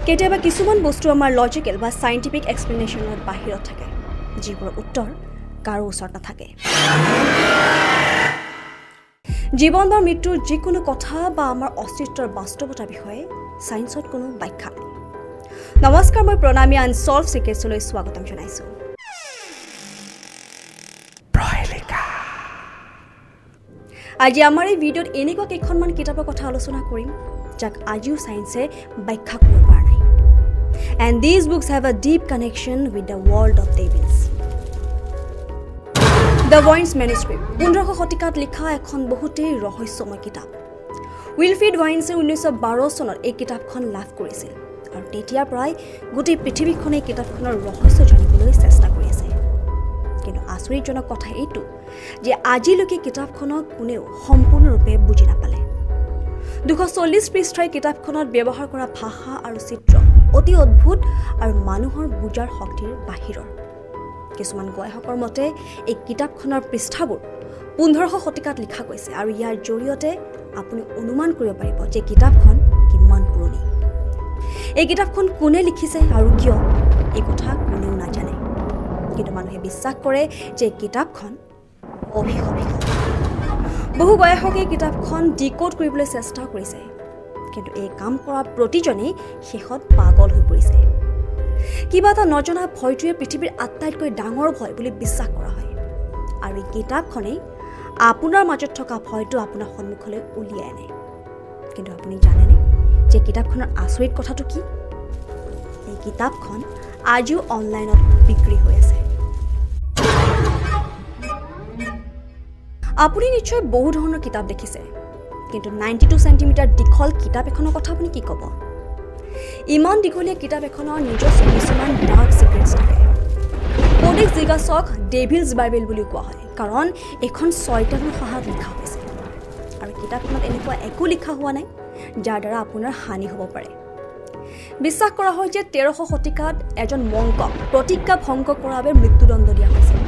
কেতিয়াবা কিছুমান বস্তু আমাৰ লজিকেল বা সাইন্টিফিক এক্সপ্লেনেশ্যনৰ বাহিৰত থাকে যিবোৰৰ উত্তৰ কাৰো ওচৰত নাথাকে জীৱন বা মৃত্যুৰ যিকোনো কথা বা আমাৰ অস্তিত্বৰ বাস্তৱতাৰ বিষয়ে সায়েন্সত কোনো ব্যাখ্যা নাই নমস্কাৰ মই প্ৰণামী আনসলভ সিক্ৰেটছলৈ স্বাগতম জনাইছো Prohelika. আজি আমাৰ এই ভিডিঅ'ত এনেকুৱা কেইখনমান কিতাপৰ কথা আলোচনা কৰিম যাক আজিও সায়েন্সে ব্যাখ্যা কৰিব পৰা নাই and these books have a deep connection with the world of devils The Voynich Manuscript 1500 শতিকাত লিখা এখন বহুতেই ৰহস্যময় কিতাপ উইলফ্ৰিড ভাইন্সে 1912 চনত এই কিতাপখন লাভ কৰিছিল আৰু তেতিয়াৰ পৰাই গোটেই পৃথিৱীখনে এই কিতাপখনৰ ৰহস্য জানিবলৈ চেষ্টা কৰি আছে কিন্তু আচৰিতজনক কথা এইটো যে আজিলৈকে কিতাপখনক কোনেও সম্পূৰ্ণৰূপে বুজি নাপালে 240 পৃষ্ঠাৰ কিতাপখনত ব্যৱহাৰ কৰা ভাষা আৰু চিত্ৰ অতি অদ্ভুত আৰু মানুহৰ বুজাৰ শক্তিৰ বাহিৰৰ কিছুমান গৱেষকৰ মতে এই কিতাপখনৰ পৃষ্ঠাবোৰ 1500 শতিকাত লিখা গৈছে আৰু ইয়াৰ জৰিয়তে আপুনি অনুমান কৰিব পাৰিব যে কিতাপখন কিমান পুৰণি এই কিতাপখন কোনে লিখিছে আৰু কিয় এই কথা কোনেও নাজানে কিন্তু মানুহে বিশ্বাস কৰে যে কিতাপখন অভিশপ্ত বহু গৱেষকে কিতাপখন ডিকোড কৰিবলৈ চেষ্টা কৰিছে কিন্তু এই কাম কৰা প্ৰতিজনেই শেষত পাগল হৈ পৰিছে কিবা এটা নজনা ভয়টোৱে পৃথিৱীৰ আটাইতকৈ ডাঙৰ ভয় বুলি বিশ্বাস কৰা হয় আৰু এই কিতাপখনে আপোনাৰ মাজত থকা ভয়টো আপোনাৰ সন্মুখলৈ উলিয়াই আনে কিন্তু আপুনি জানেনে যে কিতাপখনৰ আচৰিত কথাটো কি এই কিতাপখন আজিও অনলাইনত বিক্ৰী হৈ আছে আপুনি নিশ্চয় বহু ধৰণৰ কিতাপ দেখিছে কিন্তু 92 সেন্টিমিটাৰ দীঘল কিতাপ এখনৰ কথা আপুনি কি ক'ব ইমান দীঘলীয়া কিতাপ এখনৰ নিজস্ব কিছুমান ডাৰ্ক সিক্ৰেটছ থাকে কোডেক্স জিগাছক ডেভিলছ বাইবেল বুলি কোৱা হয় কাৰণ এখন শয়তানৰ সহায়ত লিখা হৈছে আৰু কিতাপখনত এনেকুৱা একো লিখা হোৱা নাই যাৰ দ্বাৰা আপোনাৰ হানি হ'ব পাৰে বিশ্বাস কৰা হয় যে 1300 শতিকাত এজন মংকক প্ৰতিজ্ঞা ভংগ কৰাৰ বাবে মৃত্যুদণ্ড দিয়া হৈছিল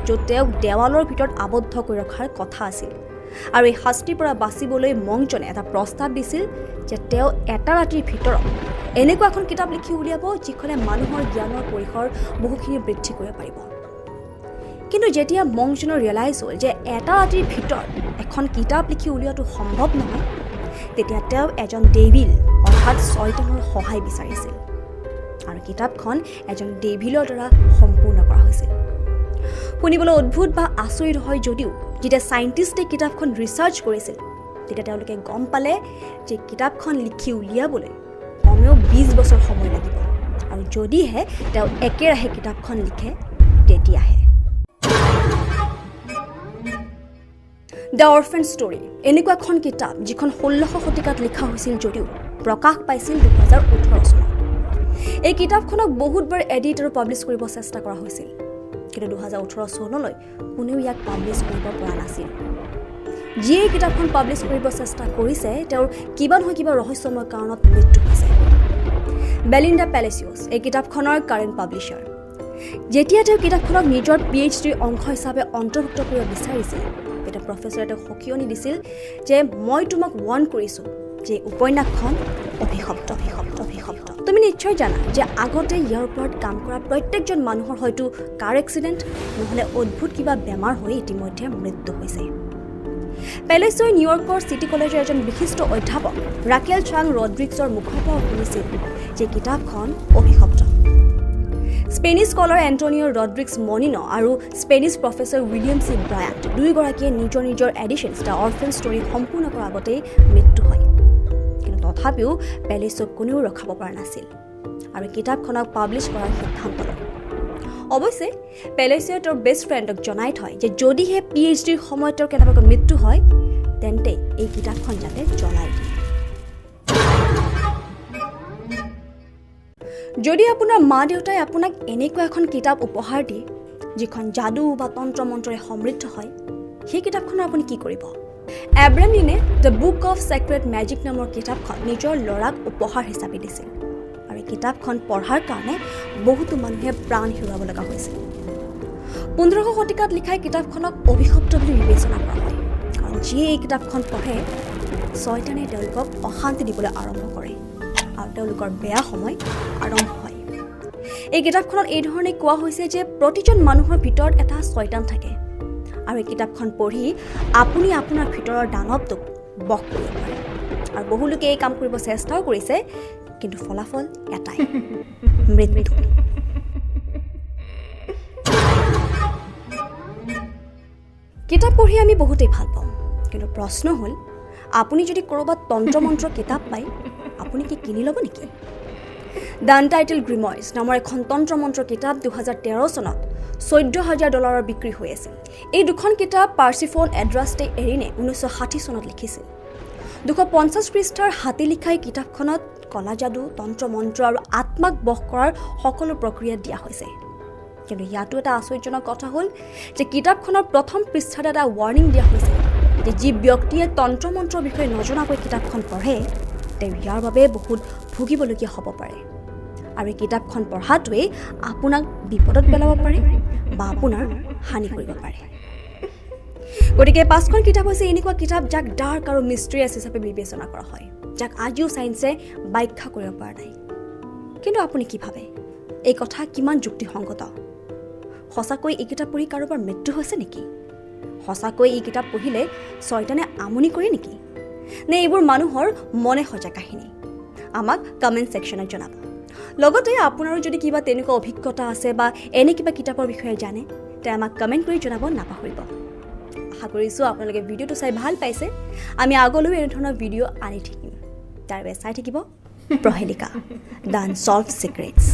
য'ত তেওঁক দেৱালৰ ভিতৰত আবদ্ধ কৰি ৰখাৰ কথা আছিল আৰু এই শাস্তিৰ পৰা বাচিবলৈ মংজনে এটা প্ৰস্তাৱ দিছিল যে তেওঁ এটা ৰাতিৰ ভিতৰত এনেকুৱা এখন কিতাপ লিখি উলিয়াব যিখনে মানুহৰ জ্ঞানৰ পৰিসৰ বহুখিনি বৃদ্ধি কৰিব পাৰিব কিন্তু যেতিয়া মংজনৰ ৰিয়েলাইজ হ'ল যে এটা ৰাতিৰ ভিতৰত এখন কিতাপ লিখি উলিওৱাটো সম্ভৱ নহয় তেতিয়া তেওঁ এজন ডেভিল অৰ্থাৎ শয়তানৰ সহায় বিচাৰিছিল আৰু কিতাপখন এজন ডেভিলৰ দ্বাৰা সম্পূৰ্ণ কৰা হৈছিল শুনিবলৈ অদ্ভুত বা আচৰিত হয় যদিও যেতিয়া সাইন্টিষ্টে কিতাপখন ৰিচাৰ্চ কৰিছিল তেতিয়া তেওঁলোকে গম পালে যে কিতাপখন লিখি উলিয়াবলৈ কমেও 20 বছৰ সময় লাগিব আৰু যদিহে তেওঁ একেৰাহে কিতাপখন লিখে তেতিয়াহে দ্য অৰফেন ষ্টৰী এনেকুৱা এখন কিতাপ যিখন 1600 শতিকাত লিখা হৈছিল যদিও প্ৰকাশ পাইছিল 2018 চনত এই কিতাপখনক বহুতবাৰ এডিট আৰু পাব্লিছ কৰিব চেষ্টা কৰা হৈছিল কিন্তু 2018 চনলৈ কোনেও ইয়াক পাব্লিছ কৰিব পৰা নাছিল যিয়ে কিতাপখন পাব্লিছ কৰিব চেষ্টা কৰিছে তেওঁৰ কিবা নহয় কিবা ৰহস্যময় কাৰণত মৃত্যু হৈছে বেলিণ্ডা পেলেচিয়ছ এই কিতাপখনৰ কাৰেণ্ট পাব্লিশ্বাৰ যেতিয়া তেওঁ কিতাপখনক নিজৰ PhD অংশ হিচাপে অন্তৰ্ভুক্ত কৰিব বিচাৰিছিল এটা প্ৰফেছৰে তেওঁক সকিয়নি দিছিল যে মই তোমাক ৱাৰ্ণ কৰিছোঁ যে উপন্যাসখন অভিশপ্ত তুমি নিশ্চয় জানা যে আগতে ইয়াৰ ওপৰত কাম কৰা প্ৰত্যেকজন মানুহৰ হয়তো কাৰ এক্সিডেণ্ট নহলে অদ্ভুত কিবা বেমাৰ হৈ ইতিমধ্যে মৃত্যু হৈছে পেলেচিয়ই নিউয়ৰ্কৰ চিটি কলেজৰ এজন বিশিষ্ট অধ্যাপক ৰাকেল চাং ৰড্ৰিক্সৰ মুখৰ পৰা শুনিছিল যে কিতাপখন অভিশপ্ত স্পেনিছ স্কলাৰ এণ্টনিও ৰড্ৰিক্স মনিনো আৰু স্পেনিছ প্ৰফেছৰ উইলিয়াম চি ব্ৰায়াণ্ট দুয়োগৰাকীয়ে নিজৰ এডিশ্যনছ দ্য অৰফেন ষ্টৰী সম্পূৰ্ণ কৰাৰ আগতেই মৃত্যু হয় কিন্তু তথাপিও পেলেচিয়ক কোনেও ৰখাব পৰা নাছিল আৰু কিতাপখনক পাব্লিছ কৰাৰ সিদ্ধান্ত লয় অৱশ্যে পেলেচিয়ই তেওঁৰ বেষ্ট ফ্ৰেণ্ডক জনাই থয় যে যদিহে PhDৰ সময়ত তেওঁৰ কেনেবাকৈ মৃত্যু হয় তেন্তে এই কিতাপখন যাতে জ্বলাই দিয়ে যদি আপোনাৰ মা দেউতাই আপোনাক এনেকুৱা এখন কিতাপ উপহাৰ দিয়ে যিখন যাদু বা তন্ত্ৰ মন্ত্ৰৰে সমৃদ্ধ হয় সেই কিতাপখনৰ আপুনি কি কৰিব এব্ৰাহাম লিনে the book of secret magic নামৰ কিতাপখন নিজৰ ল'ৰাক উপহাৰ হিচাপে দিছিল আৰু এই কিতাপখন পঢ়াৰ কাৰণে বহুতো মানুহে প্ৰাণ হেৰুৱাব লগা হৈছিল 1500 শতিকাত লিখা কিতাপখনক অভিশপ্ত বুলি বিবেচনা কৰা হয় কাৰণ যিয়ে এই কিতাপখন পঢ়ে ছয়তানে তেওঁলোকক অশান্তি দিবলৈ আৰম্ভ কৰে আৰু তেওঁলোকৰ বেয়া সময় আৰম্ভ হয় এই কিতাপখনত এই ধৰণে কোৱা হৈছে যে প্ৰতিজন মানুহৰ ভিতৰত এটা ছয়তান থাকে আৰু এই কিতাপখন পঢ়ি আপুনি আপোনাৰ ভিতৰৰ দানৱটোক বশ কৰিব পাৰে আৰু বহু লোকে এই কাম কৰিব চেষ্টাও কৰিছে কিন্তু ফলাফল এটাই মৃত্যু কিতাপ পঢ়ি আমি বহুতেই ভাল পাওঁ কিন্তু প্ৰশ্ন হ'ল আপুনি যদি ক'ৰবাত তন্ত্ৰ-মন্ত্ৰ কিতাপ পায় আপুনি কি কিনি ল'ব নেকি দ্য আনটাইটেল গ্ৰিময়ৰ্ছ নামৰ এখন তন্ত্ৰ-মন্ত্ৰ কিতাপ 2013 চনত $14,000 বিক্ৰী হৈ আছিল এই দুখন কিতাপ পাৰ্চিফোন এড্ৰাষ্টে এৰিনে 1960 চনত লিখিছিল 250 পৃষ্ঠাৰ হাতে লিখা এই কিতাপখনত কলা যাদু তন্ত্ৰ-মন্ত্ৰ আৰু আত্মাক বশ কৰাৰ সকলো প্ৰক্ৰিয়া দিয়া হৈছে কিন্তু ইয়াতো এটা আশ্চৰ্যজনক কথা হ'ল যে কিতাপখনৰ প্ৰথম পৃষ্ঠাত এটা ৱাৰ্নিং দিয়া হৈছে যে যি ব্যক্তিয়ে তন্ত্ৰ-মন্ত্ৰৰ বিষয়ে নজনাকৈ কিতাপখন পঢ়ে তেওঁ ইয়াৰ বাবে বহুত ভুগিবলগীয়া হ'ব পাৰে আৰু এই কিতাপখন পঢ়াটোৱে আপোনাক বিপদত পেলাব পাৰে বা আপোনাৰ হানি কৰিব পাৰে গতিকে পাঁচখন কিতাপ হৈছে এনেকুৱা কিতাপ যাক ডাৰ্ক আৰু মিষ্টেৰিয়াছ হিচাপে বিবেচনা কৰা হয় যাক আজিও চায়েন্সে ব্যাখ্যা কৰিব পৰা নাই কিন্তু আপুনি কি ভাবে এই কথা কিমান যুক্তিসংগত সঁচাকৈ এই কিতাপ পঢ়ি কাৰোবাৰ মৃত্যু হৈছে নেকি সঁচাকৈ এই কিতাপ পঢ়িলে ছয়তানে আমনি কৰে নেকি নে এইবোৰ মানুহৰ মনে সজা কাহিনী আমাক কমেণ্ট ছেকশ্যনত জনাব লগতে আপোনাৰো যদি কিবা তেনেকুৱা অভিজ্ঞতা আছে বা এনে কিবা কিতাপৰ বিষয়ে জানে তে আমাক কমেণ্ট কৰি জনাব নাপাহৰিব আশা কৰিছোঁ আপোনালোকে ভিডিঅ'টো চাই ভাল পাইছে আমি আগলৈও এনে ধৰণৰ ভিডিঅ' আনি থাকিম তাৰ বাবে চাই থাকিব প্ৰহেলিকা দ্য আনছল্ভড চিক্ৰেটছ